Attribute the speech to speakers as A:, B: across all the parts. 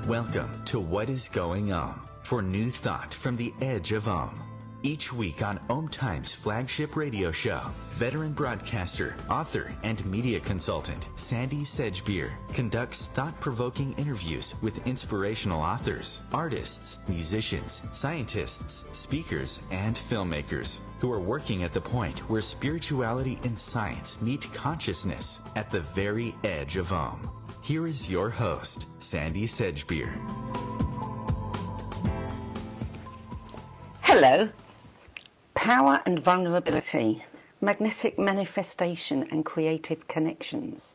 A: Welcome to What is Going On for new thought from the edge of Om. Each week on OMTimes flagship radio show, veteran broadcaster, author, and media consultant Sandy Sedgbeer conducts thought-provoking interviews with inspirational authors, artists, musicians, scientists, speakers, and filmmakers who are working at the point where spirituality and science meet consciousness at the very edge of Om. Here is your host, Sandy Sedgbeer.
B: Hello. Power and vulnerability, magnetic manifestation and creative connections,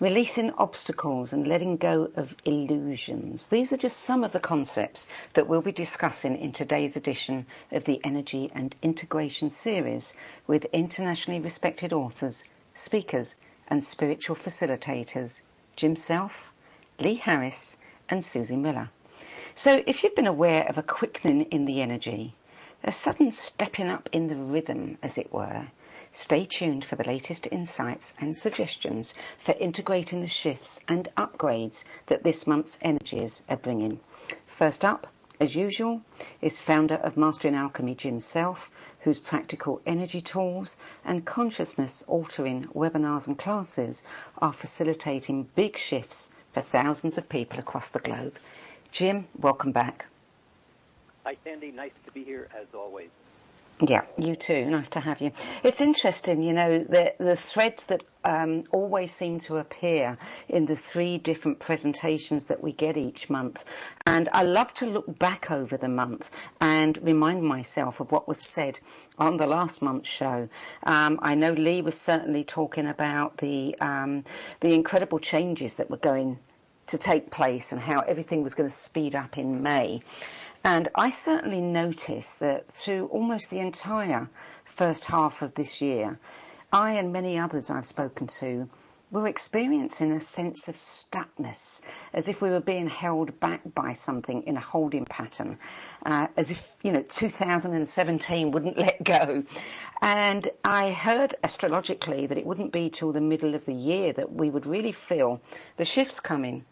B: releasing obstacles and letting go of illusions. These are just some of the concepts that we'll be discussing in today's edition of the Energy and Integration series with internationally respected authors, speakers and spiritual facilitators Jim Self, Lee Harris and Suzy Miller. So if you've been aware of a quickening in the energy, a sudden stepping up in the rhythm, as it were, stay tuned for the latest insights and suggestions for integrating the shifts and upgrades that this month's energies are bringing. First up, as usual, is founder of Mastering Alchemy, Jim Self, whose practical energy tools and consciousness-altering webinars and classes are facilitating big shifts for thousands of people across the globe. Jim, welcome back.
C: Hi, Sandy. Nice to be here, as always.
B: Yeah, you too. Nice to have you. It's interesting, you know, the threads that always seem to appear in the 3 different presentations that we get each month. And I love to look back over the month and remind myself of what was said on the last month's show. I know Lee was certainly talking about the incredible changes that were going to take place and how everything was going to speed up in May. And I certainly noticed that through almost the entire first half of this year, I and many others I've spoken to were experiencing a sense of stuckness, as if we were being held back by something in a holding pattern, as if, 2017 wouldn't let go. And I heard astrologically that it wouldn't be till the middle of the year that we would really feel the shifts coming.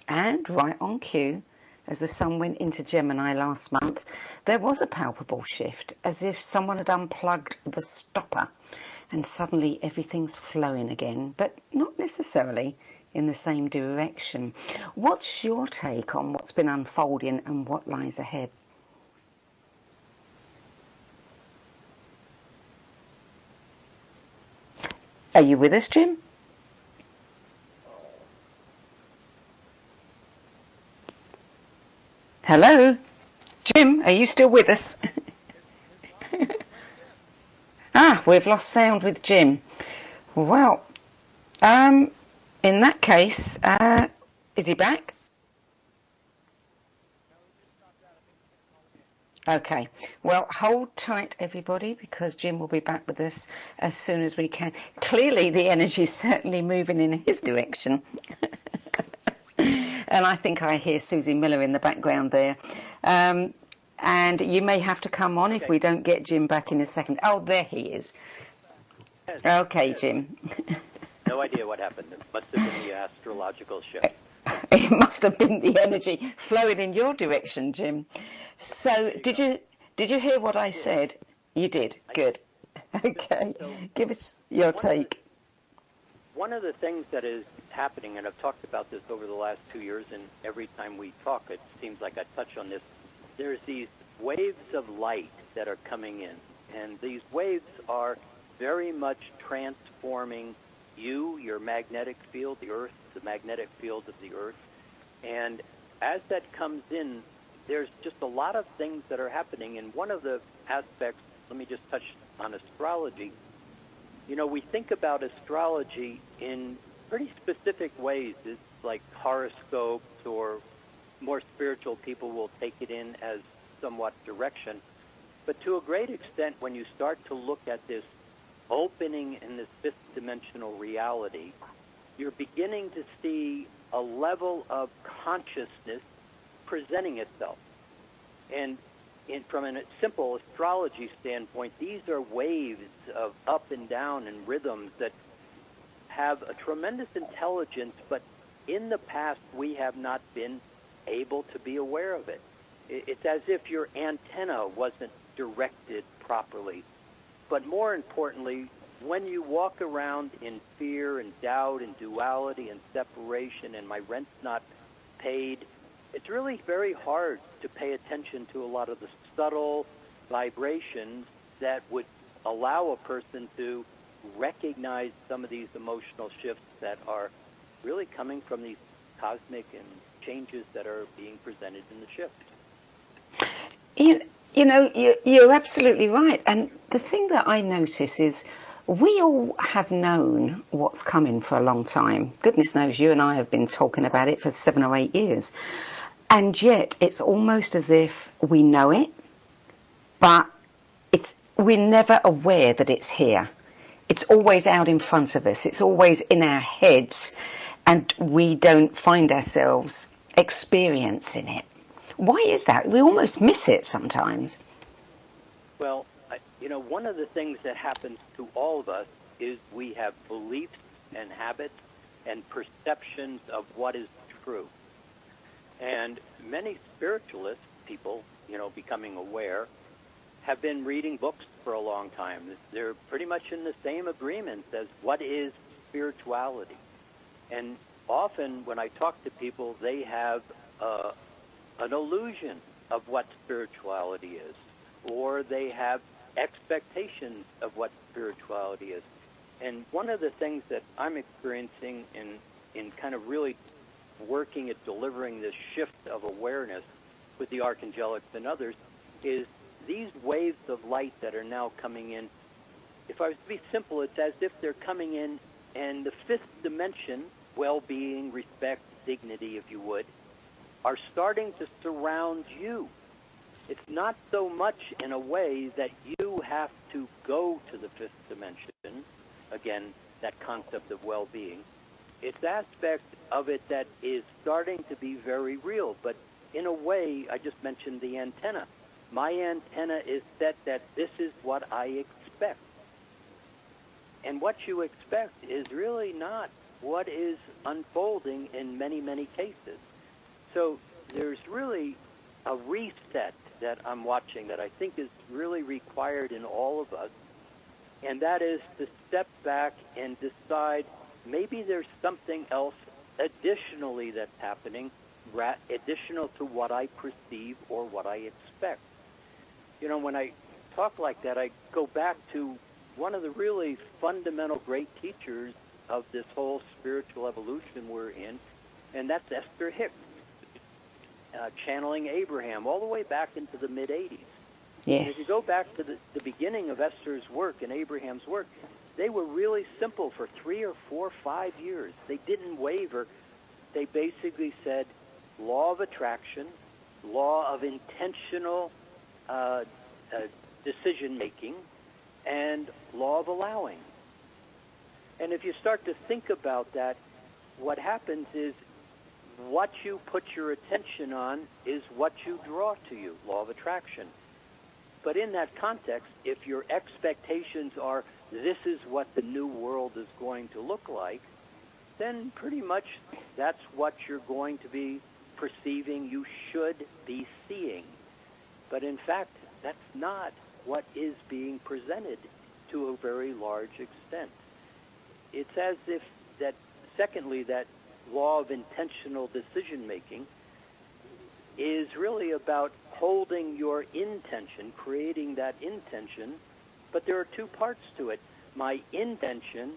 B: And right on cue, as the sun went into Gemini last month, there was a palpable shift, as if someone had unplugged the stopper and suddenly everything's flowing again, but not necessarily in the same direction. What's your take on what's been unfolding and what lies ahead? Are you with us, Jim? Hello? Jim, are you still with us? We've lost sound with Jim. Well, in that case, is he back? Okay. Well, hold tight, everybody, because Jim will be back with us as soon as we can. Clearly, the energy is certainly moving in his direction. And I think I hear Suzy Miller in the background there. And you may have to come on if we don't get Jim back in a second. Oh, there he is.
C: Yes,
B: okay,
C: yes.
B: Jim.
C: No idea what happened. It must have been the astrological shift.
B: It must have been the energy flowing in your direction, Jim. So did you hear what I said? You did. Good. Okay.
C: So,
B: give us your take.
C: One of the things that is happening, and I've talked about this over the last 2 years, and every time we talk, it seems like I touch on this. There's these waves of light that are coming in, and these waves are very much transforming you, your magnetic field, the Earth, the magnetic field of the Earth. And as that comes in, there's just a lot of things that are happening. And one of the aspects, let me just touch on astrology. We think about astrology in pretty specific ways. It's like horoscopes, or more spiritual people will take it in as somewhat direction. But to a great extent, when you start to look at this opening in this fifth dimensional reality, you're beginning to see a level of consciousness presenting itself. And from a simple astrology standpoint, these are waves of up and down and rhythms that have a tremendous intelligence, but in the past we have not been able to be aware of it. It's as if your antenna wasn't directed properly. But more importantly, when you walk around in fear and doubt and duality and separation and my rent's not paid, it's really very hard to pay attention to a lot of the subtle vibrations that would allow a person to recognize some of these emotional shifts that are really coming from these cosmic and changes that are being presented in the shift.
B: You're absolutely right. And the thing that I notice is we all have known what's coming for a long time. Goodness knows you and I have been talking about it for 7 or 8 years. And yet it's almost as if we know it, but we're never aware that it's here. It's always out in front of us. It's always in our heads, and we don't find ourselves experiencing it. Why is that? We almost miss it sometimes.
C: Well, one of the things that happens to all of us is we have beliefs and habits and perceptions of what is true. And many spiritualist people, becoming aware, have been reading books for a long time. They're pretty much in the same agreement as what is spirituality. And often when I talk to people, they have an illusion of what spirituality is, or they have expectations of what spirituality is. And one of the things that I'm experiencing in kind of really working at delivering this shift of awareness with the archangelics and others is these waves of light that are now coming in. If I was to be simple, it's as if they're coming in and the fifth dimension, well-being, respect, dignity, if you would, are starting to surround you. It's not so much in a way that you have to go to the fifth dimension, again, that concept of well-being. It's aspect of it that is starting to be very real. But in a way, I just mentioned the antenna. My antenna is set that this is what I expect. And what you expect is really not what is unfolding in many, many cases. So there's really a reset that I'm watching that I think is really required in all of us, and that is to step back and decide maybe there's something else additionally that's happening, additional to what I perceive or what I expect. When I talk like that, I go back to one of the really fundamental great teachers of this whole spiritual evolution we're in, and that's Esther Hicks, channeling Abraham all the way back into the mid-'80s.
B: Yes.
C: And if you go back to the beginning of Esther's work and Abraham's work, they were really simple for 3 or 4 or 5 years. They didn't waver. They basically said law of attraction, law of intentional decision-making, and law of allowing. And if you start to think about that, what happens is what you put your attention on is what you draw to you, law of attraction. But in that context, if your expectations are this is what the new world is going to look like, then pretty much that's what you're going to be perceiving you should be seeing. But in fact, that's not what is being presented to a very large extent. It's as if that, secondly, that law of intentional decision-making is really about holding your intention, creating that intention, but there are 2 parts to it. My intention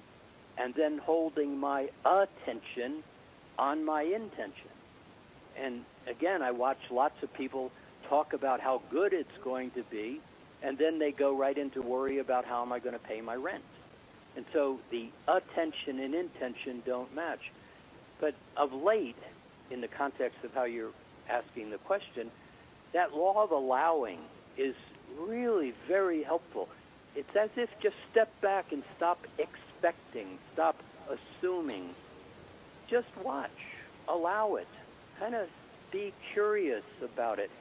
C: and then holding my attention on my intention. And again, I watch lots of people talk about how good it's going to be, and then they go right into worry about how am I going to pay my rent. And so the attention and intention don't match. But of late, in the context of how you're asking the question, that law of allowing is really very helpful. It's as if just step back and stop expecting, stop assuming. Just watch, allow it, kind of be curious about it.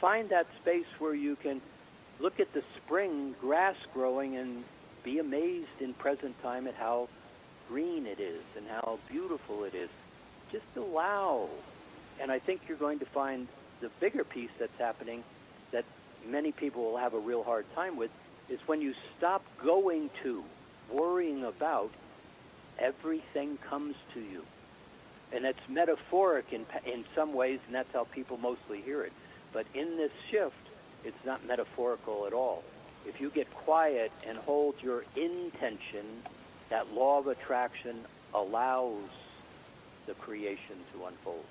C: Find that space where you can look at the spring grass growing and be amazed in present time at how green it is and how beautiful it is. Just allow. And I think you're going to find the bigger piece that's happening that many people will have a real hard time with is when you stop going to, worrying about, everything comes to you. And it's metaphoric in some ways, and that's how people mostly hear it. But in this shift, it's not metaphorical at all. If you get quiet and hold your intention, that law of attraction allows the creation to unfold.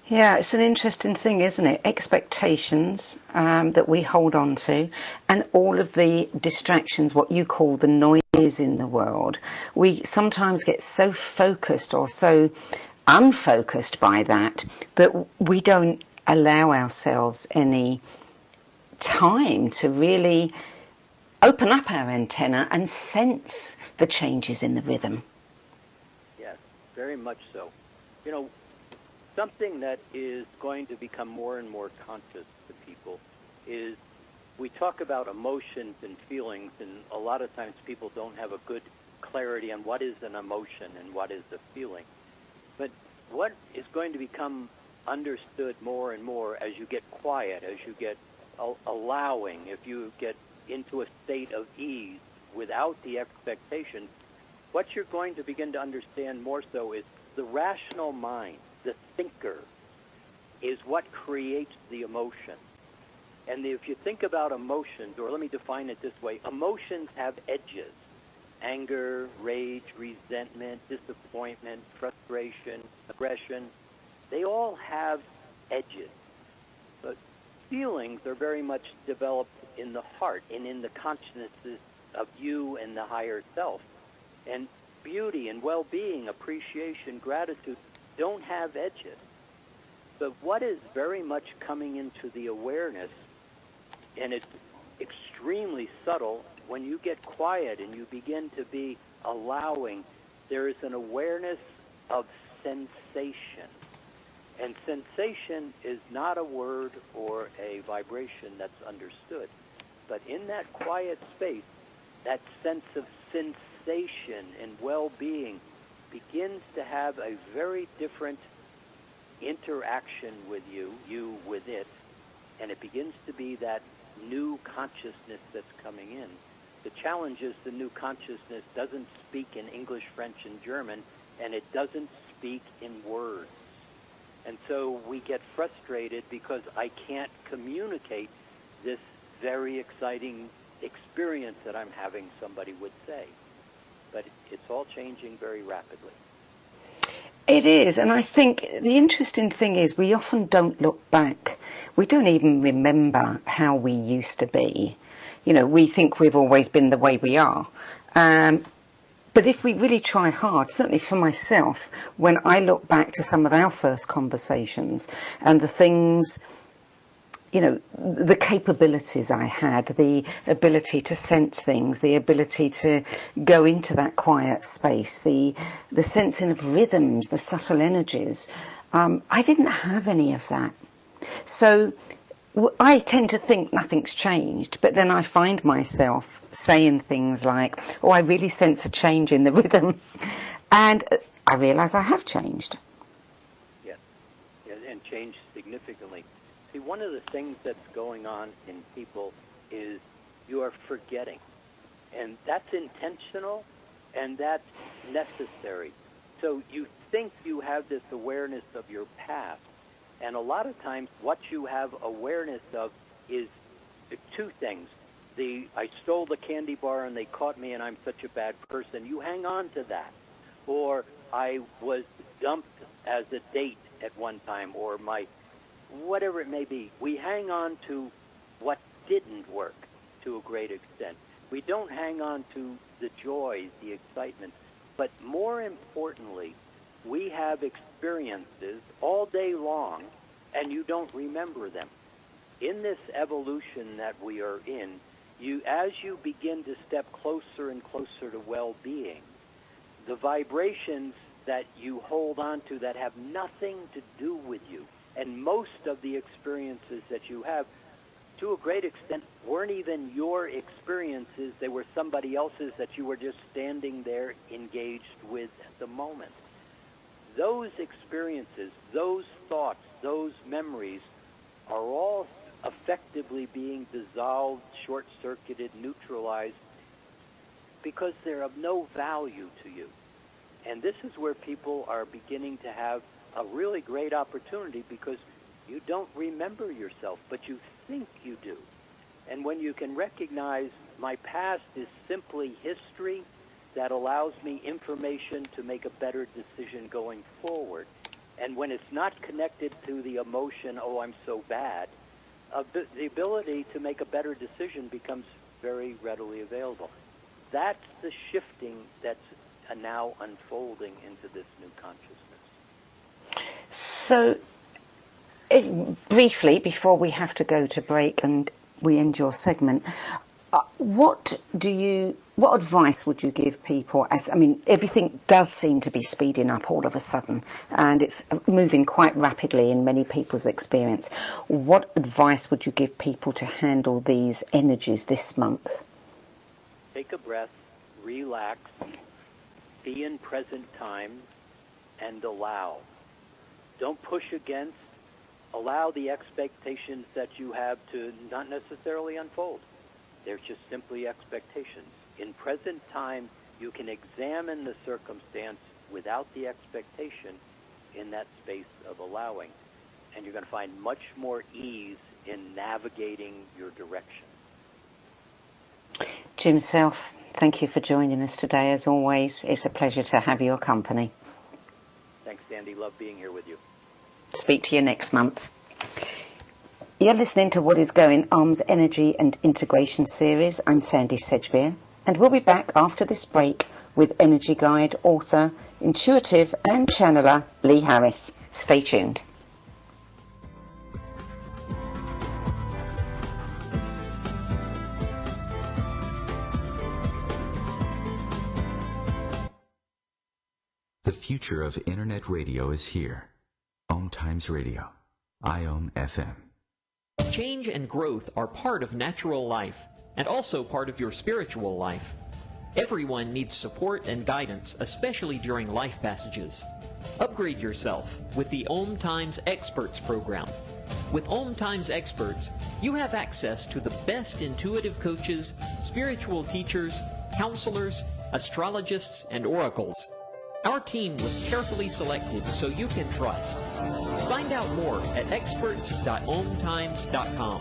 B: Yeah, it's an interesting thing, isn't it? Expectations that we hold on to, and all of the distractions, what you call the noise in the world. We sometimes get so focused or so unfocused by that we don't allow ourselves any time to really open up our antenna and sense the changes in the rhythm.
C: Yes, very much so. You know, something that is going to become more and more conscious to people is we talk about emotions and feelings, and a lot of times people don't have a good clarity on what is an emotion and what is a feeling. But what is going to become understood more and more as you get quiet, as you get allowing, if you get into a state of ease without the expectation, what you're going to begin to understand more so is the rational mind, the thinker, is what creates the emotion. And if you think about emotions, or let me define it this way, emotions have edges. Anger, rage, resentment, disappointment, frustration, aggression, they all have edges. But feelings are very much developed in the heart and in the consciousnesses of you and the higher self. And beauty and well-being, appreciation, gratitude don't have edges. But what is very much coming into the awareness, and it's extremely subtle, when you get quiet and you begin to be allowing, there is an awareness of sensation. And sensation is not a word or a vibration that's understood. But in that quiet space, that sense of sensation and well-being begins to have a very different interaction with you with it, and it begins to be that new consciousness that's coming in. The challenge is the new consciousness doesn't speak in English, French, and German, and it doesn't speak in words. And so we get frustrated because I can't communicate this very exciting experience that I'm having, somebody would say. But it's all changing very rapidly.
B: It is, and I think the interesting thing is we often don't look back. We don't even remember how we used to be. You know, we think we've always been the way we are. But if we really try hard, certainly for myself, when I look back to some of our first conversations and the things, you know, the capabilities I had, the ability to sense things, the ability to go into that quiet space, the sensing of rhythms, the subtle energies, I didn't have any of that. So I tend to think nothing's changed, but then I find myself saying things like, oh, I really sense a change in the rhythm, and I realise I have changed.
C: Yes, and changed significantly. See, one of the things that's going on in people is you are forgetting, and that's intentional, and that's necessary. So you think you have this awareness of your past, and a lot of times what you have awareness of is two things. I stole the candy bar and they caught me and I'm such a bad person. You hang on to that. Or I was dumped as a date at one time, or whatever it may be. We hang on to what didn't work to a great extent. We don't hang on to the joys, the excitement. But more importantly, we have experiences all day long, and you don't remember them. In this evolution that we are in, as you begin to step closer and closer to well-being, the vibrations that you hold on to that have nothing to do with you, and most of the experiences that you have, to a great extent, weren't even your experiences. They were somebody else's that you were just standing there engaged with at the moment. those experiences, those thoughts, those memories are all effectively being dissolved, short-circuited, neutralized, because they're of no value to you. And this is where people are beginning to have a really great opportunity, because you don't remember yourself, but you think you do. And when you can recognize my past is simply history that allows me information to make a better decision going forward, and when it's not connected to the emotion, oh, I'm so bad, the ability to make a better decision becomes very readily available. That's the shifting that's now unfolding into this new consciousness.
B: So, briefly, before we have to go to break and we end your segment, what advice would you give people? Everything does seem to be speeding up all of a sudden, and it's moving quite rapidly in many people's experience. What advice would you give people to handle these energies this month?
C: Take a breath, relax, be in present time, and allow. Don't push against. Allow the expectations that you have to not necessarily unfold. They're just simply expectations. In present time, you can examine the circumstance without the expectation in that space of allowing. And you're going to find much more ease in navigating your direction.
B: Jim Self, thank you for joining us today. As always, it's a pleasure to have your company.
C: Thanks, Sandy. Love being here with you.
B: Speak to you next month. You're listening to What is Going Om's Energy and Integration series. I'm Sandy Sedgbeer, and we'll be back after this break with energy guide, author, intuitive and channeler Lee Harris. Stay tuned.
A: The future of Internet radio is here. OMTimes Radio. IOM FM.
D: Change and growth are part of natural life and also part of your spiritual life. Everyone needs support and guidance, especially during life passages. Upgrade yourself with the OMTimes Experts program. With OMTimes Experts, you have access to the best intuitive coaches, spiritual teachers, counselors, astrologists, and oracles. Our team was carefully selected so you can trust. Find out more at experts.omtimes.com.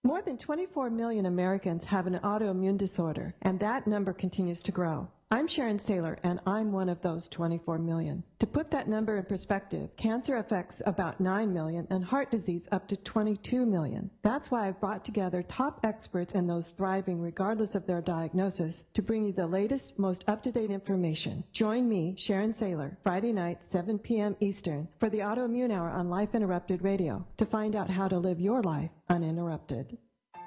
E: More than 24 million Americans have an autoimmune disorder, and that number continues to grow. I'm Sharon Saylor, and I'm one of those 24 million. To put that number in perspective, cancer affects about 9 million and heart disease up to 22 million. That's why I've brought together top experts and those thriving regardless of their diagnosis to bring you the latest, most up-to-date information. Join me, Sharon Saylor, Friday night, 7 p.m. Eastern, for the Autoimmune Hour on Life Interrupted Radio to find out how to live your life uninterrupted.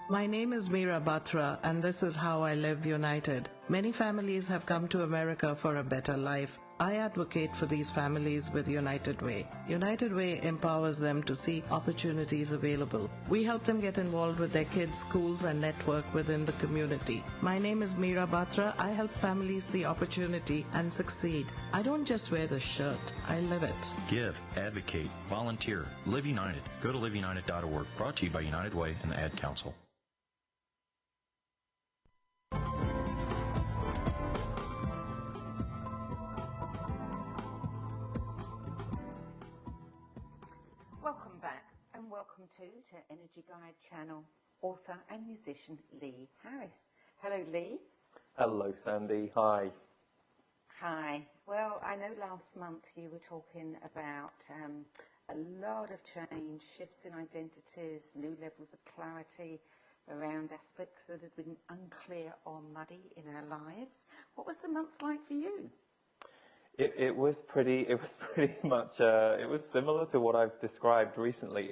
F: My name is Meera Batra, and this is How I Live United. Many families have come to America for a better life. I advocate for these families with United Way. United Way empowers them to see opportunities available. We help them get involved with their kids' schools and network within the community. My name is Meera Batra. I help families see opportunity and succeed. I don't just wear the shirt, I live it.
G: Give, advocate, volunteer. Live United. Go to liveunited.org. Brought to you by United Way and the Ad Council.
B: Welcome back, and welcome to Energy Guide channel, author and musician Lee Harris. Hello, Lee.
H: Hello, Sandy. Hi.
B: Hi. Well, I know last month you were talking about a lot of change, shifts in identities, new levels of clarity around aspects that had been unclear or muddy in our lives. What was the month like for you?
H: It was pretty much it was similar to what I've described recently.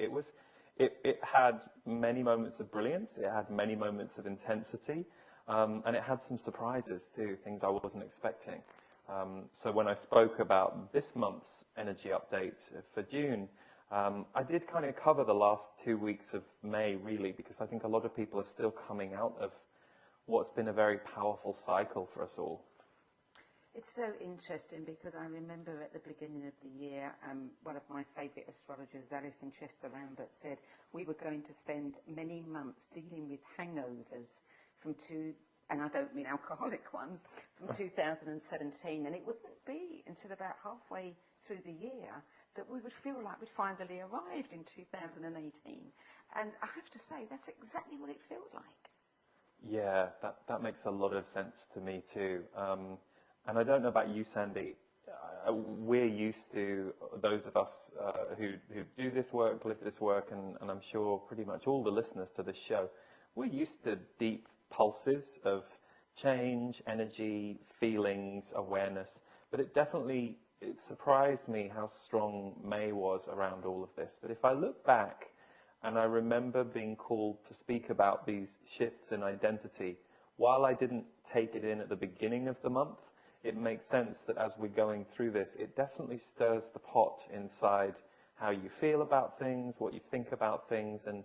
H: It had many moments of brilliance, it had many moments of intensity, and it had some surprises too, things I wasn't expecting. So when I spoke about this month's energy update for June, I did kind of cover the last 2 weeks of May, really, because I think a lot of people are still coming out of what's been a very powerful cycle for us all.
B: It's so interesting because I remember at the beginning of the year, one of my favourite astrologers, Alison Chester Lambert, said we were going to spend many months dealing with hangovers and I don't mean alcoholic ones, from 2017, and it wouldn't be until about halfway through the year that we would feel like we'd finally arrived in 2018. And I have to say, that's exactly what it feels like.
H: Yeah, that makes a lot of sense to me too. And I don't know about you, Sandy. We're used to, those of us who do this work, live this work, and I'm sure pretty much all the listeners to this show, we're used to deep pulses of change, energy, feelings, awareness. But it surprised me how strong May was around all of this. But if I look back, and I remember being called to speak about these shifts in identity, while I didn't take it in at the beginning of the month, it makes sense that as we're going through this, it definitely stirs the pot inside how you feel about things, what you think about things, and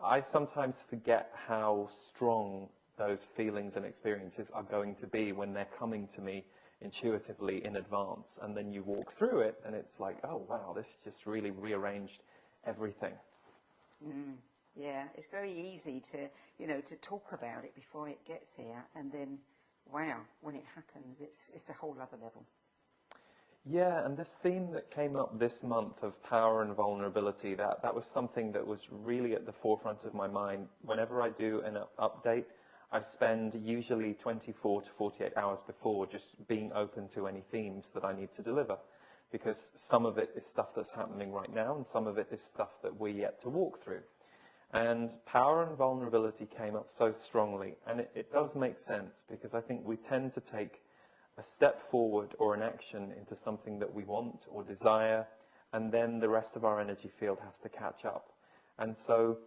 H: I sometimes forget how strong those feelings and experiences are going to be when they're coming to me intuitively in advance. And then you walk through it and it's like, oh wow, this just really rearranged everything.
B: Yeah, it's very easy to talk about it before it gets here, and then wow, when it happens, it's a whole other level.
H: Yeah, and this theme that came up this month of power and vulnerability, that was something that was really at the forefront of my mind. Whenever I do an update, I spend usually 24 to 48 hours before just being open to any themes that I need to deliver, because some of it is stuff that's happening right now, and some of it is stuff that we're yet to walk through. And power and vulnerability came up so strongly, and it does make sense, because I think we tend to take a step forward or an action into something that we want or desire, and then the rest of our energy field has to catch up. And so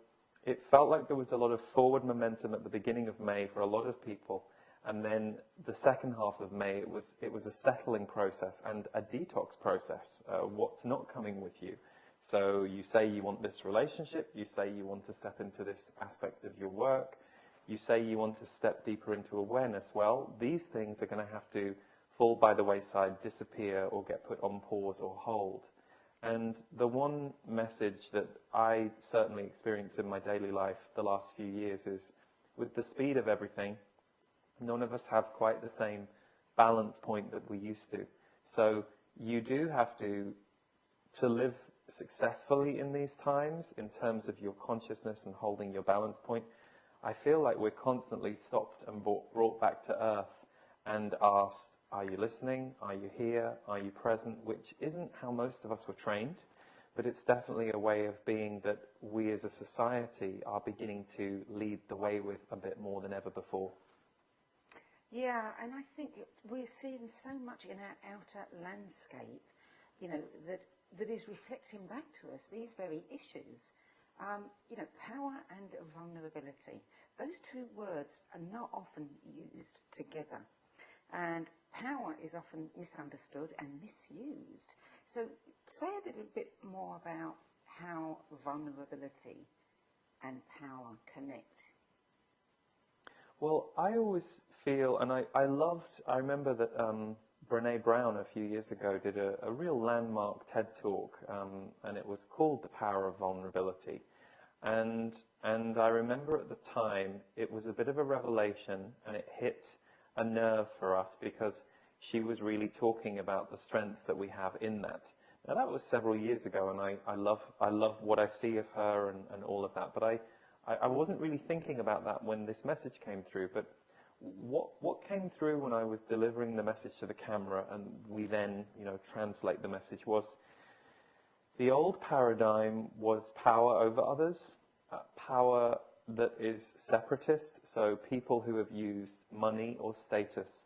H: it felt like there was a lot of forward momentum at the beginning of May for a lot of people, and then the second half of May, it was a settling process and a detox process. What's not coming with you? So you say you want this relationship, you say you want to step into this aspect of your work, you say you want to step deeper into awareness. Well, these things are going to have to fall by the wayside, disappear, or get put on pause or hold. And the one message that I certainly experience in my daily life the last few years is, with the speed of everything, none of us have quite the same balance point that we used to. So you do have to live successfully in these times in terms of your consciousness and holding your balance point. I feel like we're constantly stopped and brought back to earth and asked, are you listening? Are you here? Are you present? Which isn't how most of us were trained, but it's definitely a way of being that we as a society are beginning to lead the way with a bit more than ever before.
B: Yeah, and I think we're seeing so much in our outer landscape, that is reflecting back to us these very issues. Power and vulnerability. Those two words are not often used together. And power is often misunderstood and misused. So say a little bit more about how vulnerability and power connect.
H: Well, I always feel, and I remember that Brene Brown a few years ago did a real landmark TED Talk, and it was called The Power of Vulnerability. And I remember at the time it was a bit of a revelation, and it hit a nerve for us because she was really talking about the strength that we have in that. Now that was several years ago, and I love what I see of her and all of that. But I wasn't really thinking about that when this message came through. But what came through when I was delivering the message to the camera, and we then translate the message, was the old paradigm was power over others, power that is separatist, so people who have used money or status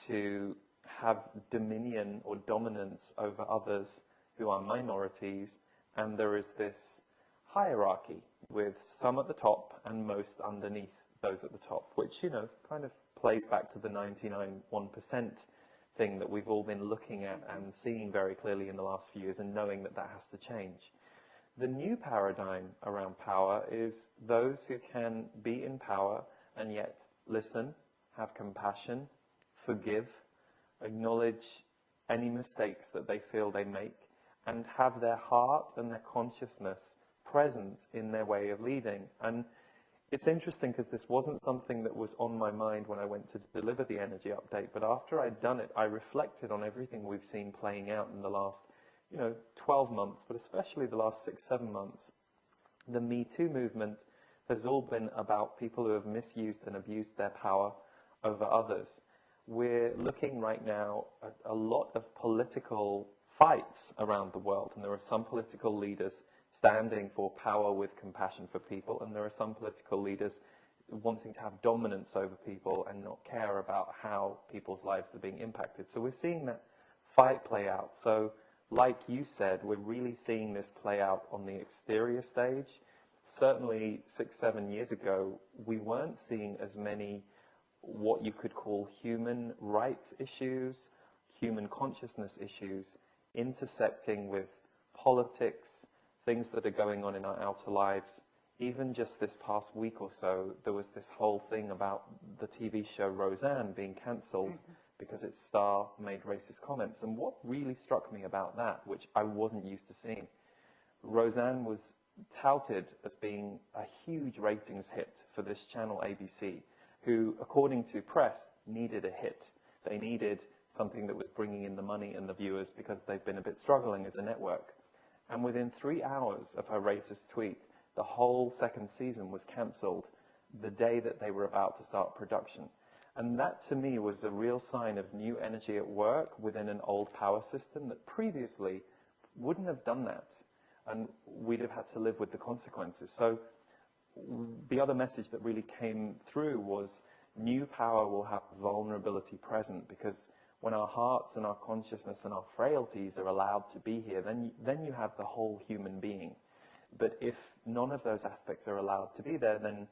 H: to have dominion or dominance over others who are minorities, and there is this hierarchy with some at the top and most underneath those at the top, which, kind of plays back to the 99.1% thing that we've all been looking at and seeing very clearly in the last few years, and knowing that that has to change. The new paradigm around power is those who can be in power and yet listen, have compassion, forgive, acknowledge any mistakes that they feel they make, and have their heart and their consciousness present in their way of leading. And it's interesting because this wasn't something that was on my mind when I went to deliver the energy update, but after I'd done it, I reflected on everything we've seen playing out in the last, 12 months, but especially the last 6-7 months. The Me Too movement has all been about people who have misused and abused their power over others. We're looking right now at a lot of political fights around the world, and there are some political leaders standing for power with compassion for people, and there are some political leaders wanting to have dominance over people and not care about how people's lives are being impacted. So we're seeing that fight play out. So like you said, we're really seeing this play out on the exterior stage. Certainly 6-7 years ago, we weren't seeing as many what you could call human rights issues, human consciousness issues, intersecting with politics, things that are going on in our outer lives. Even just this past week or so, there was this whole thing about the TV show Roseanne being cancelled because its star made racist comments. And what really struck me about that, which I wasn't used to seeing, Roseanne was touted as being a huge ratings hit for this channel ABC, who, according to press, needed a hit. They needed something that was bringing in the money and the viewers because they've been a bit struggling as a network. And within 3 hours of her racist tweet, the whole second season was cancelled the day that they were about to start production. And that, to me, was a real sign of new energy at work within an old power system that previously wouldn't have done that. And we'd have had to live with the consequences. So the other message that really came through was new power will have vulnerability present, because when our hearts and our consciousness and our frailties are allowed to be here, then you have the whole human being. But if none of those aspects are allowed to be there, then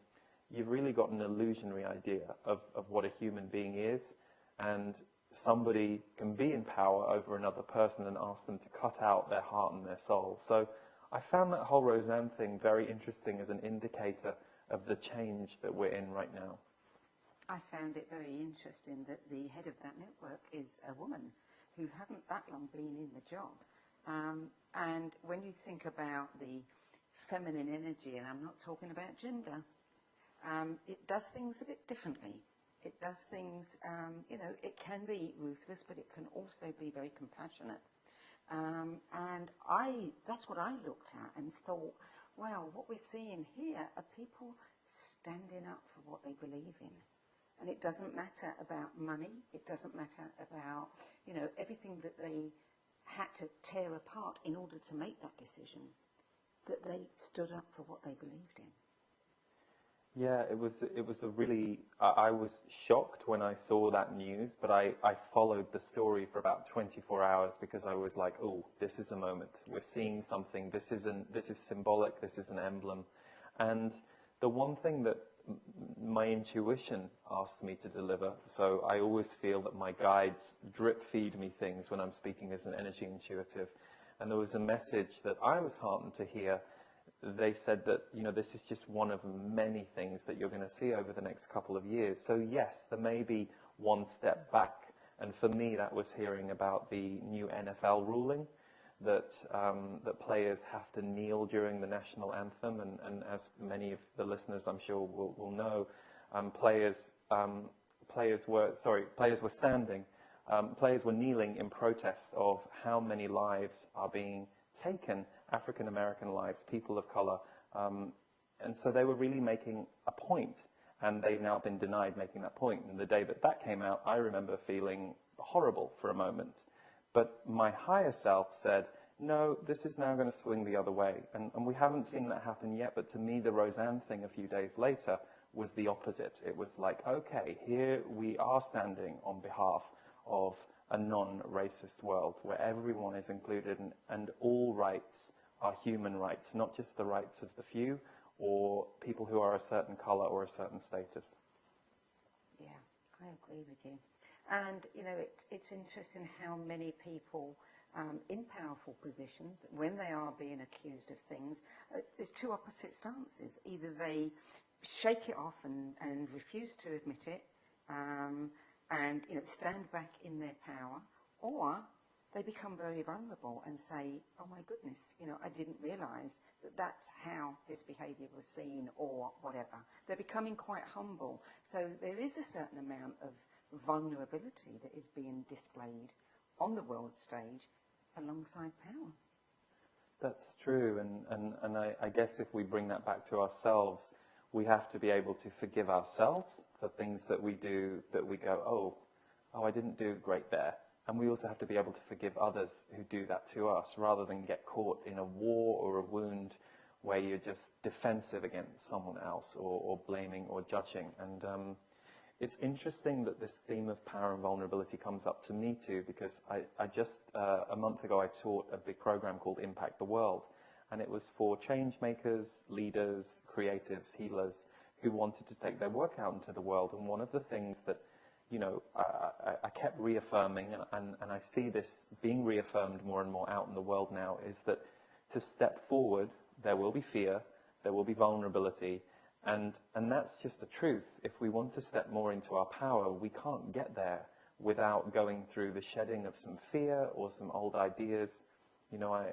H: you've really got an illusionary idea of what a human being is, and somebody can be in power over another person and ask them to cut out their heart and their soul. So I found that whole Roseanne thing very interesting as an indicator of the change that we're in right now.
B: I found it very interesting that the head of that network is a woman who hasn't that long been in the job. And when you think about the feminine energy, and I'm not talking about gender, it does things a bit differently. It does things, it can be ruthless, but it can also be very compassionate. And that's what I looked at and thought, wow, what we're seeing here are people standing up for what they believe in. And it doesn't matter about money. It doesn't matter about, everything that they had to tear apart in order to make that decision, that they stood up for what they believed in.
H: Yeah, it was a really, I was shocked when I saw that news, but I followed the story for about 24 hours because I was like, oh, this is a moment. We're seeing something. This is symbolic. This is an emblem. And the one thing that my intuition asks me to deliver, so I always feel that my guides drip feed me things when I'm speaking as an energy intuitive. And there was a message that I was heartened to hear. They said that, this is just one of many things that you're going to see over the next couple of years. So yes, there may be one step back. And for me, that was hearing about the new NFL ruling that players have to kneel during the national anthem. And as many of the listeners, I'm sure, will know, players were standing. Players were kneeling in protest of how many lives are being taken, African American lives, people of color, and so they were really making a point, and they've now been denied making that point. And the day that came out, I remember feeling horrible for a moment, but my higher self said, no, this is now going to swing the other way, and we haven't seen that happen yet. But to me, the Roseanne thing a few days later was the opposite. It was like, okay, here we are standing on behalf of a non-racist world where everyone is included, and all rights are human rights, not just the rights of the few or people who are a certain color or a certain status.
B: Yeah, I agree with you. And, it's interesting how many people in powerful positions, when they are being accused of things, there's two opposite stances. Either they shake it off and refuse to admit it, and stand back in their power, or they become very vulnerable and say, oh my goodness, I didn't realize that that's how this behavior was seen, or whatever. They're becoming quite humble. So there is a certain amount of vulnerability that is being displayed on the world stage alongside power.
H: That's true, and I guess if we bring that back to ourselves, we have to be able to forgive ourselves for things that we do that we go, oh, I didn't do great there. And we also have to be able to forgive others who do that to us, rather than get caught in a war or a wound where you're just defensive against someone else, or blaming or judging. And it's interesting that this theme of power and vulnerability comes up to me too, because I just, a month ago, I taught a big program called Impact the World. And it was for change makers, leaders, creatives, healers who wanted to take their work out into the world. And one of the things that, I kept reaffirming, and I see this being reaffirmed more and more out in the world now, is that to step forward, there will be fear, there will be vulnerability, and that's just the truth. If we want to step more into our power, we can't get there without going through the shedding of some fear or some old ideas.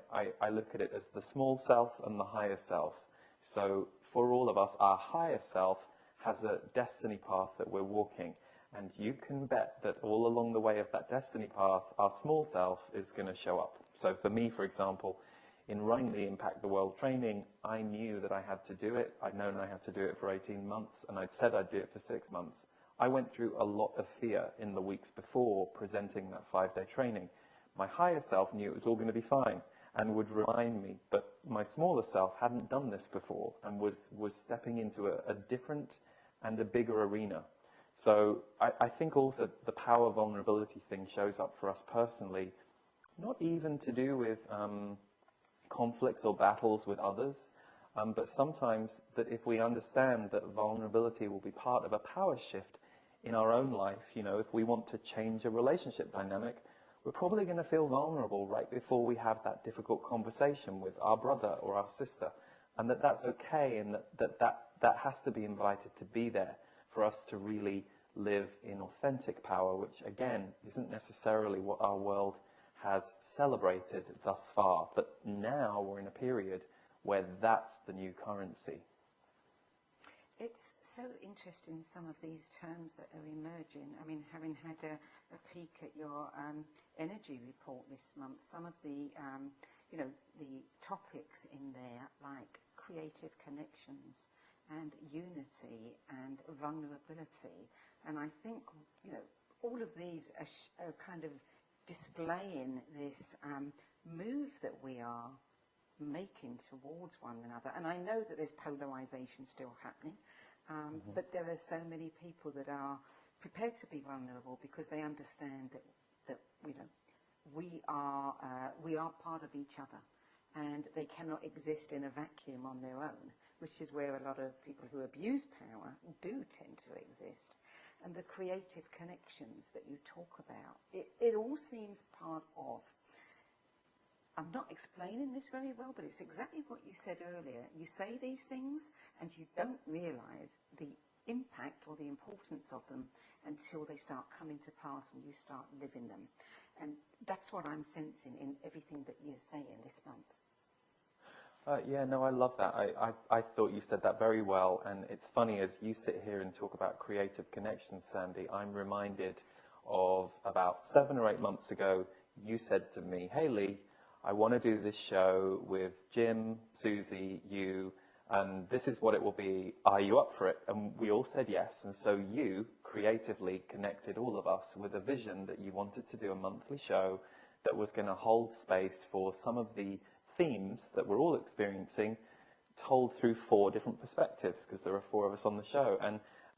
H: I look at it as the small self and the higher self. So for all of us, our higher self has a destiny path that we're walking. And you can bet that all along the way of that destiny path, our small self is going to show up. So for me, for example, in running the Impact the World training, I knew that I had to do it. I'd known I had to do it for 18 months, and I'd said I'd do it for 6 months. I went through a lot of fear in the weeks before presenting that 5-day training. My higher self knew it was all going to be fine and would remind me, but my smaller self hadn't done this before and was stepping into a different and a bigger arena. So I think also the power vulnerability thing shows up for us personally, not even to do with conflicts or battles with others, but sometimes that if we understand that vulnerability will be part of a power shift in our own life, if we want to change a relationship dynamic, we're probably going to feel vulnerable right before we have that difficult conversation with our brother or our sister, and that's okay, and that has to be invited to be there for us to really live in authentic power, which again isn't necessarily what our world has celebrated thus far. But now we're in a period where that's the new currency.
B: It's so interesting, some of these terms that are emerging. I mean, having had a peek at your energy report this month, some of the, the topics in there, like creative connections and unity and vulnerability. And I think, all of these are kind of displaying this move that we are making towards one another. And I know that there's polarization still happening, but there are so many people that are prepared to be vulnerable because they understand that we are part of each other, and they cannot exist in a vacuum on their own, which is where a lot of people who abuse power do tend to exist. And the creative connections that you talk about, it all seems part of. I'm not explaining this very well, but it's exactly what you said earlier. You say these things and you don't realize the impact or the importance of them until they start coming to pass and you start living them. And that's what I'm sensing in everything that you're saying this month.
H: I love that. I thought you said that very well. And it's funny, as you sit here and talk about creative connections, Sandy, I'm reminded of about 7 or 8 months ago, you said to me, hey, Lee, I want to do this show with Jim, Suzy, you, and this is what it will be. Are you up for it? And we all said yes. And so you creatively connected all of us with a vision that you wanted to do a monthly show that was going to hold space for some of the themes that we're all experiencing, told through 4 different perspectives, because there are 4 of us on the show.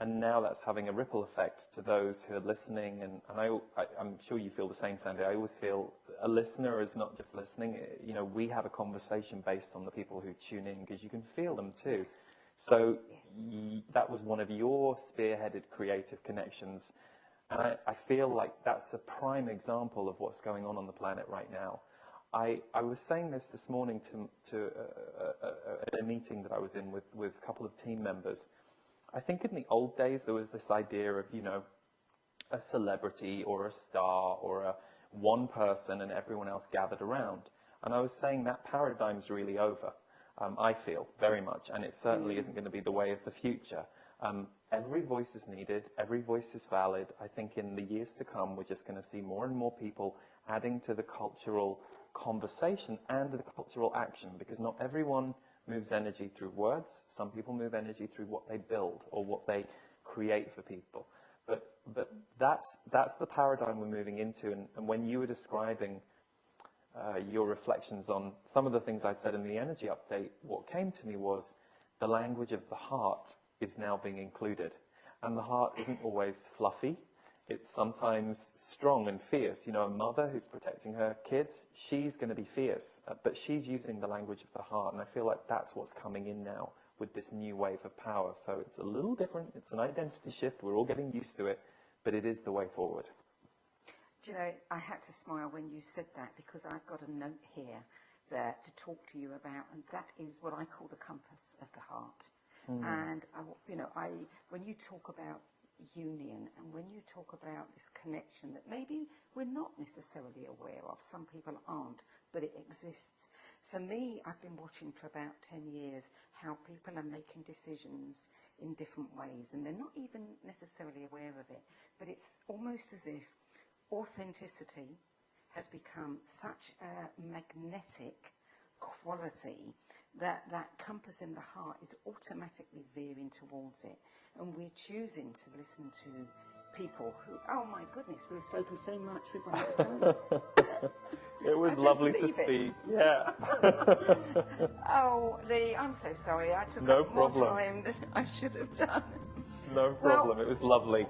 H: And now that's having a ripple effect to those who are listening. And I'm sure you feel the same, Sandy. I always feel a listener is not just listening. We have a conversation based on the people who tune in, because you can feel them too. So that was one of your spearheaded creative connections. And I feel like that's a prime example of what's going on the planet right now. I was saying this morning to a meeting that I was in with a couple of team members. I think in the old days there was this idea of, a celebrity or a star or a one person and everyone else gathered around. And I was saying that paradigm's really over, I feel, very much, and it certainly isn't going to be the way of the future. Every voice is needed, every voice is valid. I think in the years to come, we're just going to see more and more people adding to the cultural conversation and the cultural action, because not everyone moves energy through words. Some people move energy through what they build or what they create for people. But that's the paradigm we're moving into. And when you were describing your reflections on some of the things I'd said in the energy update, what came to me was the language of the heart is now being included. And the heart isn't always fluffy. It's sometimes strong and fierce. You know, a mother who's protecting her kids, she's going to be fierce, but she's using the language of the heart. And I feel like that's what's coming in now with this new wave of power. So it's a little different. It's an identity shift. We're all getting used to it, but it is the way forward.
B: Do you know, I had to smile when you said that, because I've got a note here that to talk to you about, and that is what I call the compass of the heart. And when you talk about union, and when you talk about this connection that maybe we're not necessarily aware of, some people aren't, but it exists. For me, I've been watching for about 10 years how people are making decisions in different ways, and they're not even necessarily aware of it, but it's almost as if authenticity has become such a magnetic quality that that compass in the heart is automatically veering towards it, and we're choosing to listen to people who, oh my goodness, we've spoken so much, we've run out of time.
H: It was lovely to speak. Yeah.
B: Oh, Lee, I'm so sorry. I took
H: No
B: up more
H: problem.
B: time than I should have done.
H: No problem. It was lovely.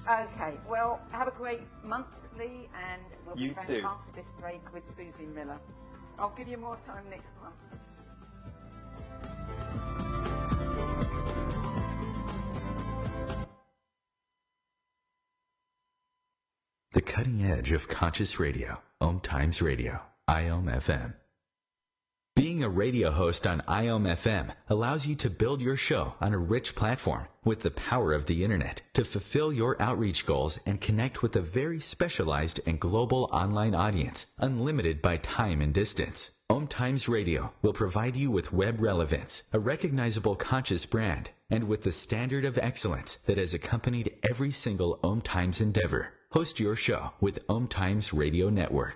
B: Okay, well, have a great month, Lee, and we'll be
H: You
B: back
H: too.
B: after this break with Suzy Miller. I'll give you more time next month.
A: The cutting edge of conscious radio, OMTimes Radio, IOM FM. Being a radio host on IOM FM allows you to build your show on a rich platform with the power of the internet to fulfill your outreach goals and connect with a very specialized and global online audience, unlimited by time and distance. OMTimes Radio will provide you with web relevance, a recognizable conscious brand, and with the standard of excellence that has accompanied every single OMTimes endeavor. Host your show with OMTimes Radio Network.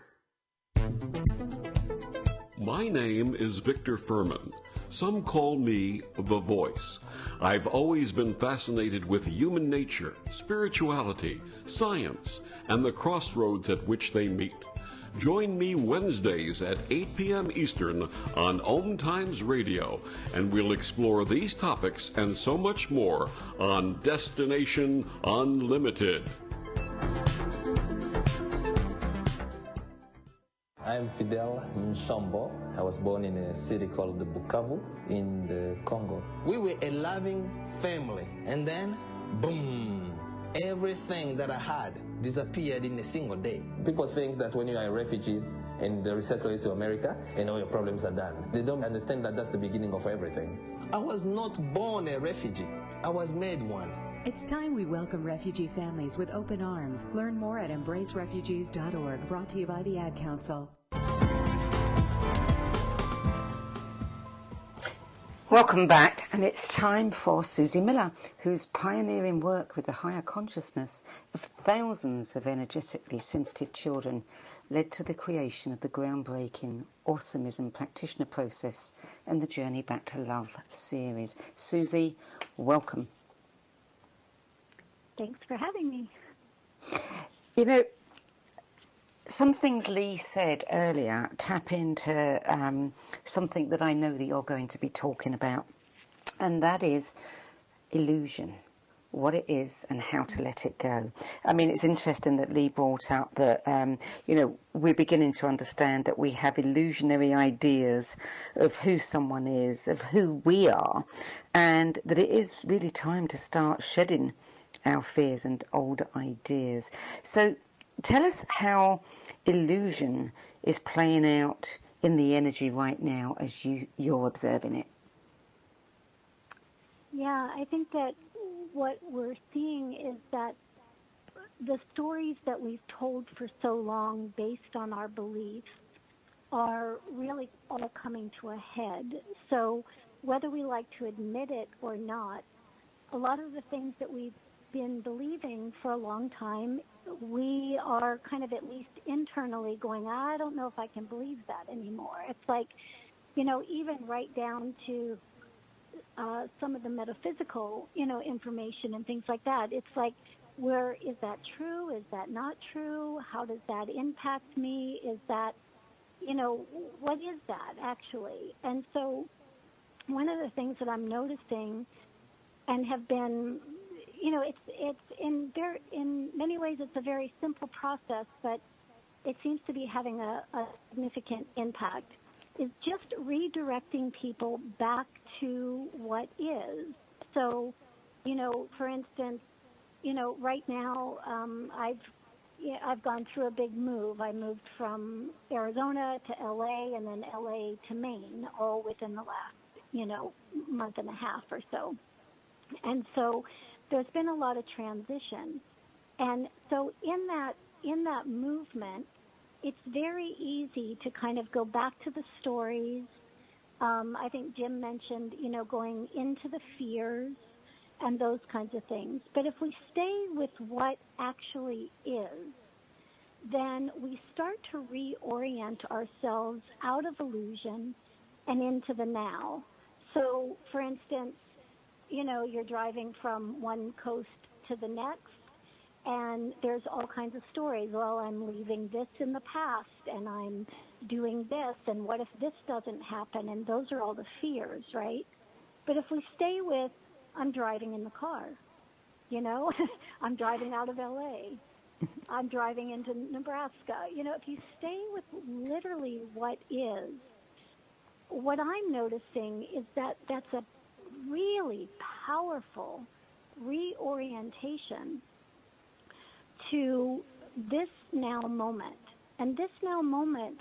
I: My name is Victor Furman. Some call me The Voice. I've always been fascinated with human nature, spirituality, science, and the crossroads at which they meet. Join me Wednesdays at 8 p.m. Eastern on OMTimes Radio, and we'll explore these topics and so much more on Destination Unlimited.
J: I'm Fidel Nsombo. I was born in a city called Bukavu in the Congo. We were a loving family, and then, boom, everything that I had disappeared in a single day. People think that when you are a refugee and they resettle you to America, and all your problems are done. They don't understand that that's the beginning of everything. I was not born a refugee. I was made one.
K: It's time we welcome refugee families with open arms. Learn more at embracerefugees.org, brought to you by the Ad Council.
B: Welcome back, and it's time for Suzy Miller, who's pioneering work with the higher consciousness of thousands of energetically sensitive children, led to the creation of the groundbreaking Awesomism Practitioner Process and the Journey Back to Love series. Suzy, welcome.
L: Thanks for having me.
B: You know, some things Lee said earlier tap into something that I know that you're going to be talking about, and that is illusion, what it is and how to let it go. I mean, it's interesting that Lee brought up that, we're beginning to understand that we have illusionary ideas of who someone is, of who we are, and that it is really time to start shedding our fears and old ideas. So tell us how illusion is playing out in the energy right now as you're observing it.
L: Yeah, I think that what we're seeing is that the stories that we've told for so long based on our beliefs are really all coming to a head. So whether we like to admit it or not, a lot of the things that we've been believing for a long time, we are kind of at least internally going, I don't know if I can believe that anymore. It's like, even right down to some of the metaphysical, information and things like that. It's like, where is that true? Is that not true? How does that impact me? Is that, what is that actually? And so one of the things that I'm noticing and have been, it's in many ways it's a very simple process, but it seems to be having a significant impact, is just redirecting people back to what is. So, for instance, right now I've gone through a big move. I moved from Arizona to LA and then LA to Maine, all within the last, month and a half or so. And so there's been a lot of transition. And so in that movement, it's very easy to kind of go back to the stories. I think Jim mentioned, going into the fears and those kinds of things. But if we stay with what actually is, then we start to reorient ourselves out of illusion and into the now. So, for instance, you're driving from one coast to the next, and there's all kinds of stories. Well, I'm leaving this in the past, and I'm doing this, and what if this doesn't happen? And those are all the fears, right? But if we stay with, I'm driving in the car, I'm driving out of LA, I'm driving into Nebraska. If you stay with literally what is, what I'm noticing is that that's a really powerful reorientation to this now moment. And this now moment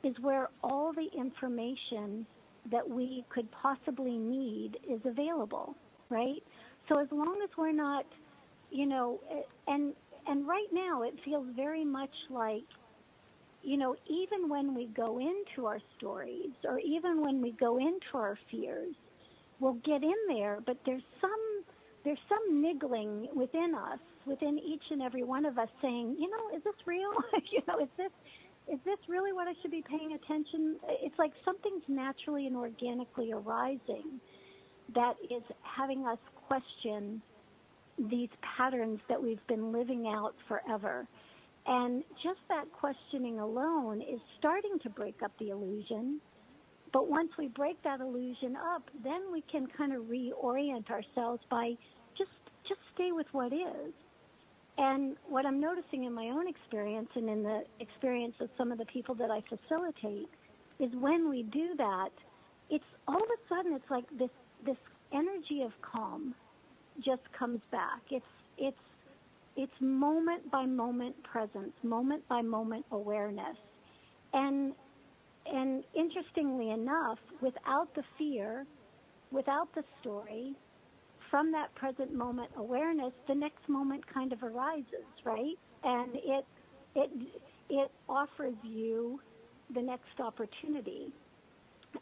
L: is where all the information that we could possibly need is available, right? So as long as we're not, and right now it feels very much like, even when we go into our stories or even when we go into our fears, we'll get in there, but there's some niggling within us, within each and every one of us saying, is this real? Is this really what I should be paying attention? It's like something's naturally and organically arising that is having us question these patterns that we've been living out forever. And just that questioning alone is starting to break up the illusion. But once we break that illusion up, then we can kind of reorient ourselves by just stay with what is. And what I'm noticing in my own experience and in the experience of some of the people that I facilitate is when we do that, it's all of a sudden it's like this energy of calm just comes back. It's moment by moment presence, moment by moment awareness. And interestingly enough, without the fear, without the story, from that present moment awareness, the next moment kind of arises, right? And it offers you the next opportunity.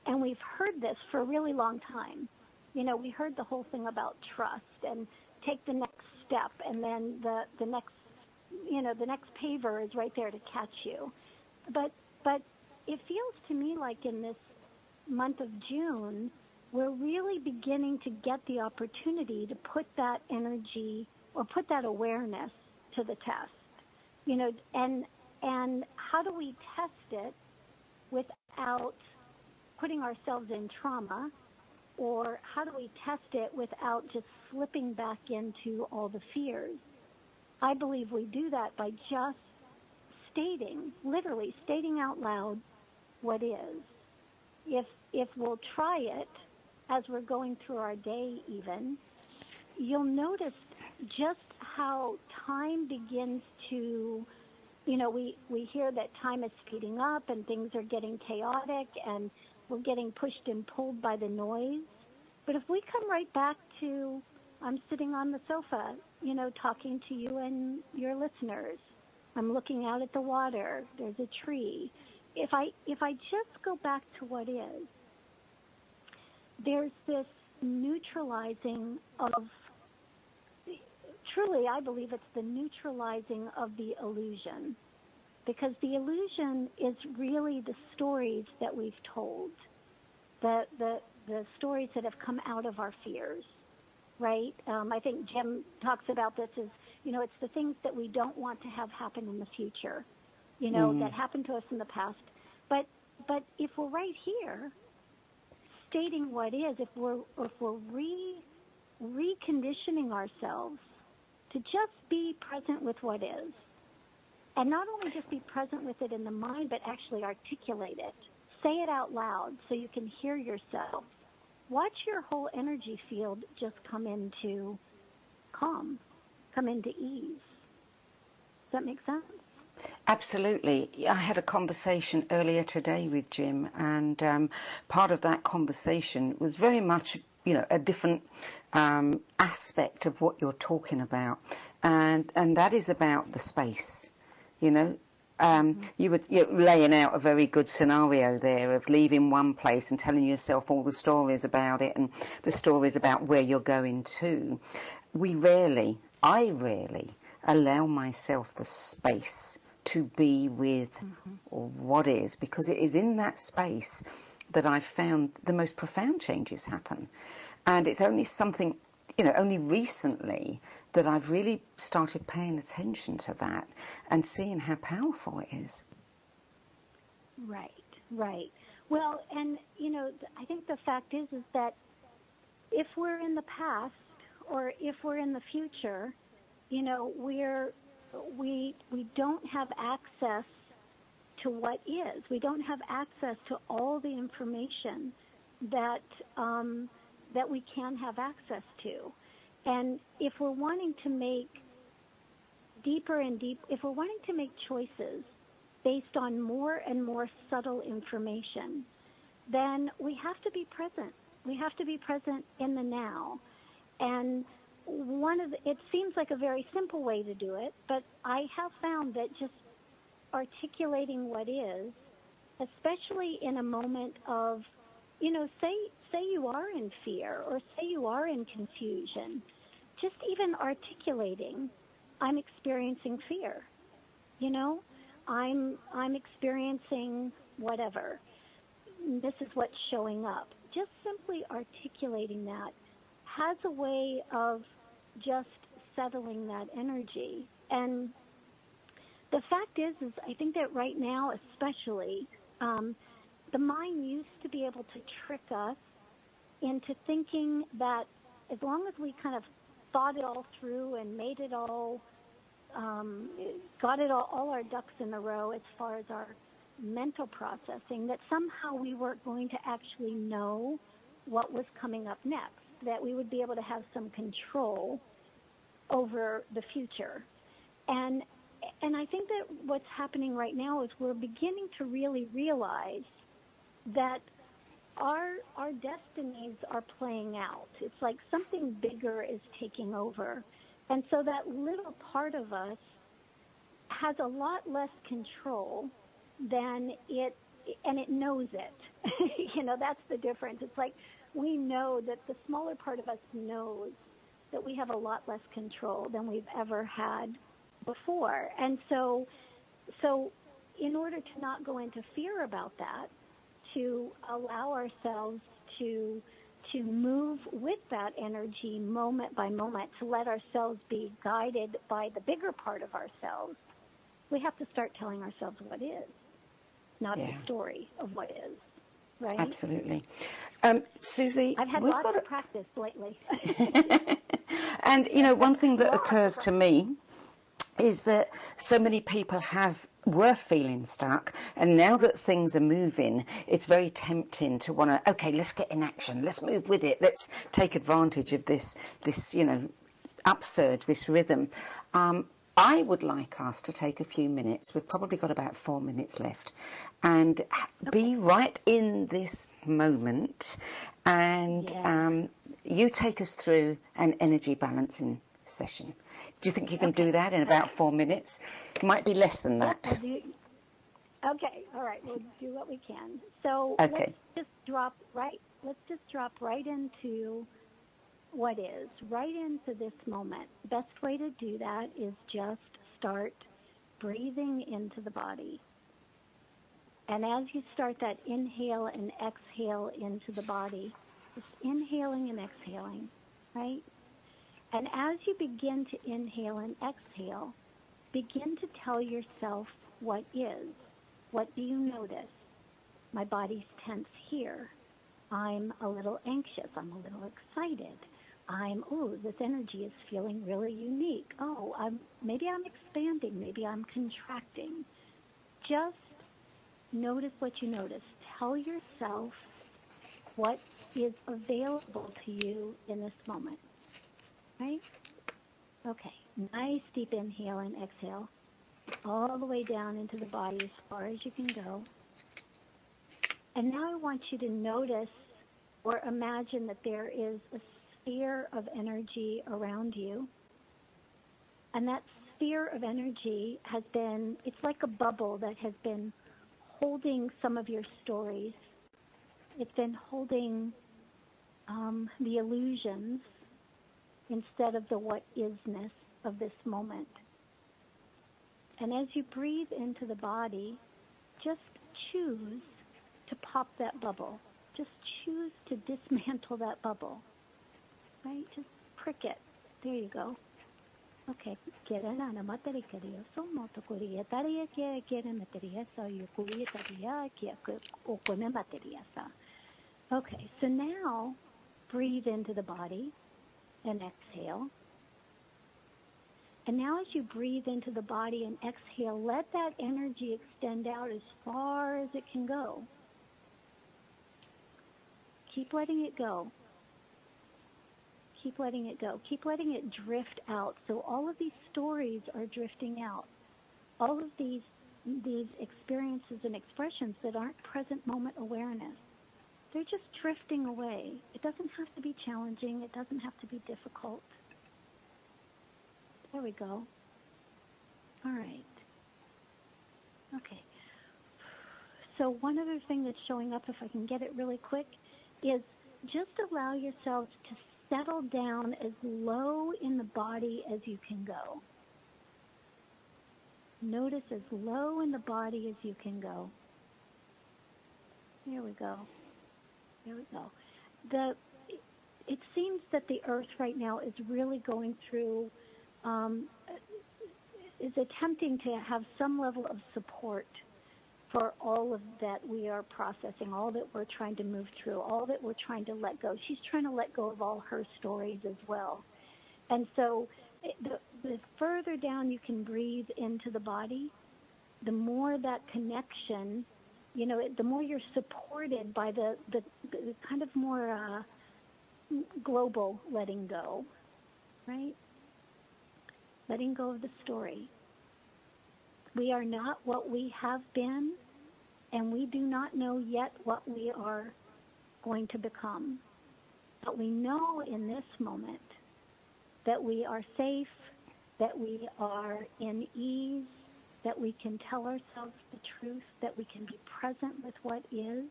L: And we've heard this for a really long time. We heard the whole thing about trust and take the next step, and then the next paver is right there to catch you. But it feels to me like in this month of June, we're really beginning to get the opportunity to put that energy or put that awareness to the test. And how do we test it without putting ourselves in trauma? Or how do we test it without just slipping back into all the fears? I believe we do that by just literally stating out loud what is. If we'll try it as we're going through our day even, you'll notice just how time begins to, we hear that time is speeding up and things are getting chaotic and we're getting pushed and pulled by the noise. But if we come right back to, I'm sitting on the sofa, talking to you and your listeners. I'm looking out at the water. There's a tree. If I just go back to what is, there's this neutralizing of, truly I believe it's the neutralizing of the illusion, because the illusion is really the stories that we've told, the stories that have come out of our fears, right? I think Jim talks about this as, it's the things that we don't want to have happen in the future, that happened to us in the past. But if we're right here, stating what is, if we're reconditioning ourselves to just be present with what is, and not only just be present with it in the mind, but actually articulate it, say it out loud so you can hear yourself. Watch your whole energy field just come into calm, come into ease. Does that make sense?
B: Absolutely. I had a conversation earlier today with Jim, and part of that conversation was very much, a different aspect of what you're talking about, and that is about the space. You were laying out a very good scenario there of leaving one place and telling yourself all the stories about it and the stories about where you're going to. I rarely allow myself the space to be with what is, because it is in that space that I've found the most profound changes happen. And it's only something, only recently that I've really started paying attention to that and seeing how powerful it is.
L: Right. Well, and, I think the fact is that if we're in the past or if we're in the future, we don't have access to what is. We don't have access to all the information that we can have access to. And if we're wanting to make if we're wanting to make choices based on more and more subtle information, then we have to be present. We have to be present in the now. And it seems like a very simple way to do it, but I have found that just articulating what is, especially in a moment of, say you are in fear or say you are in confusion, just even articulating, I'm experiencing fear, I'm experiencing whatever. This is what's showing up. Just simply articulating that has a way of just settling that energy. And the fact is I think that right now especially, the mind used to be able to trick us into thinking that as long as we kind of thought it all through and made it all, got it all our ducks in a row as far as our mental processing, that somehow we weren't going to actually know what was coming up next, that we would be able to have some control over the future. And I think that what's happening right now is we're beginning to really realize that our destinies are playing out. It's like something bigger is taking over. And so that little part of us has a lot less control than it, and it knows it. That's the difference. It's like we know that the smaller part of us knows that we have a lot less control than we've ever had before. And so in order to not go into fear about that, to allow ourselves to move with that energy moment by moment, to let ourselves be guided by the bigger part of ourselves, we have to start telling ourselves what is, not the story of what is, right?
B: Absolutely. Suzy,
L: I've had lots of practice lately.
B: And, one thing that occurs to me is that so many people were feeling stuck, and now that things are moving, it's very tempting to want to, okay, let's get in action, let's move with it, let's take advantage of this upsurge, this rhythm. I would like us to take a few minutes. We've probably got about 4 minutes left, and be right in this moment. And you take us through an energy balancing session. Do you think you can do that in about 4 minutes? It might be less than that.
L: Okay, all right, we'll do what we can. So
B: let's
L: just drop right into what is, right into this moment. Best way to do that is just start breathing into the body. And as you start that inhale and exhale into the body, just inhaling and exhaling, right? And as you begin to inhale and exhale, begin to tell yourself what is. What do you notice? My body's tense here. I'm a little anxious. I'm a little excited. This energy is feeling really unique. Maybe I'm expanding. Maybe I'm contracting. Just notice what you notice. Tell yourself what is available to you in this moment. Right? Okay. Nice deep inhale and exhale. All the way down into the body as far as you can go. And now I want you to notice or imagine that there is a sphere of energy around you. And that sphere of energy it's like a bubble that has been holding some of your stories. It's been holding the illusions instead of the what isness of this moment. And as you breathe into the body, just choose to pop that bubble. Just choose to dismantle that bubble. Right? Just prick it. There you go. Okay. Okay, so now breathe into the body and exhale. And now as you breathe into the body and exhale, let that energy extend out as far as it can go. Keep letting it go. Keep letting it go. Keep letting it drift out. So all of these stories are drifting out. All of these experiences and expressions that aren't present moment awareness, they're just drifting away. It doesn't have to be challenging. It doesn't have to be difficult. There we go. All right. Okay. So one other thing that's showing up, if I can get it really quick, is just allow yourselves to settle down as low in the body as you can go. Notice as low in the body as you can go. There we go. There we go. It seems that the earth right now is really going through, is attempting to have some level of support for all of that we are processing, all that we're trying to move through, all that we're trying to let go. She's trying to let go of all her stories as well. And so the further down you can breathe into the body, the more that connection, the more you're supported by the kind of more global letting go, right? Letting go of the story. We are not what we have been, and we do not know yet what we are going to become. But we know in this moment that we are safe, that we are in ease, that we can tell ourselves the truth, that we can be present with what is.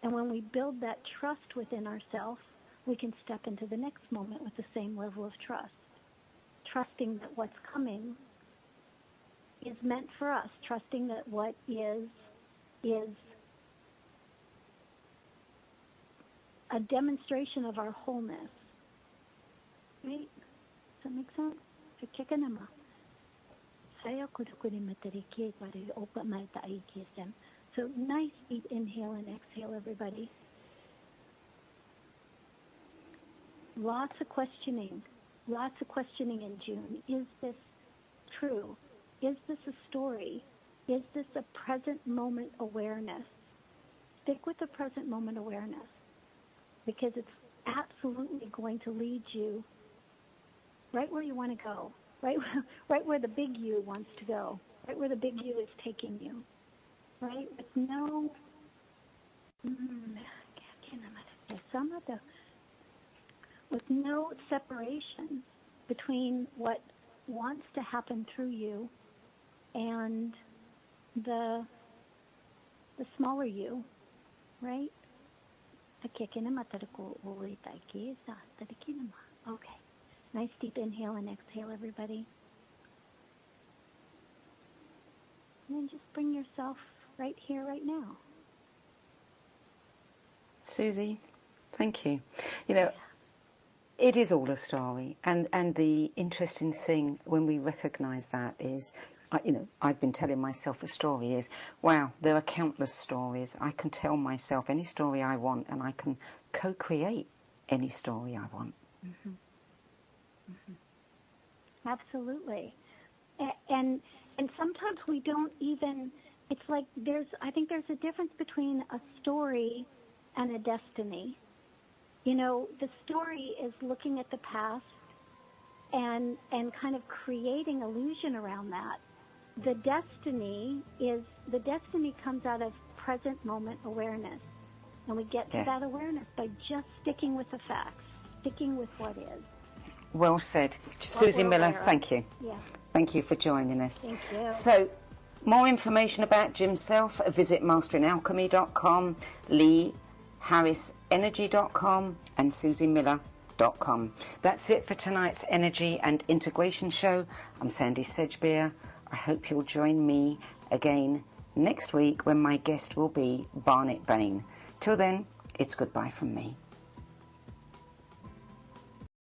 L: And when we build that trust within ourselves, we can step into the next moment with the same level of trust, trusting that what's coming is meant for us, trusting that what is a demonstration of our wholeness. Right? Does that make sense? So nice deep inhale and exhale, everybody. Lots of questioning in June. Is this true? Is this a story? Is this a present moment awareness? Stick with the present moment awareness, because it's absolutely going to lead you right where you want to go. right where the big you wants to go, right where the big you is taking you, right? With no separation between what wants to happen through you and the smaller you, right? Okay. Nice deep inhale and exhale, everybody. And then just bring yourself right here, right now.
B: Suzy, thank you. You know, it is all a story, and the interesting thing when we recognise that is, I've been telling myself a story is, wow, there are countless stories. I can tell myself any story I want, and I can co-create any story I want.
L: Mm-hmm. Mm-hmm. Absolutely. And sometimes we don't even, it's like I think there's a difference between a story and a destiny. You know, the story is looking at the past and kind of creating illusion around that. The destiny comes out of present moment awareness. And we get to that awareness by just sticking with the facts, sticking with what is.
B: Well said. Suzy Miller, thank you.
L: Yeah.
B: Thank you for joining us.
L: Thank you.
B: So, more information about Jim's self, visit masteringalchemy.com, leeharrisenergy.com, and suzymiller.com. That's it for tonight's Energy and Integration Show. I'm Sandy Sedgbeer. I hope you'll join me again next week when my guest will be Barnett Bain. Till then, it's goodbye from me.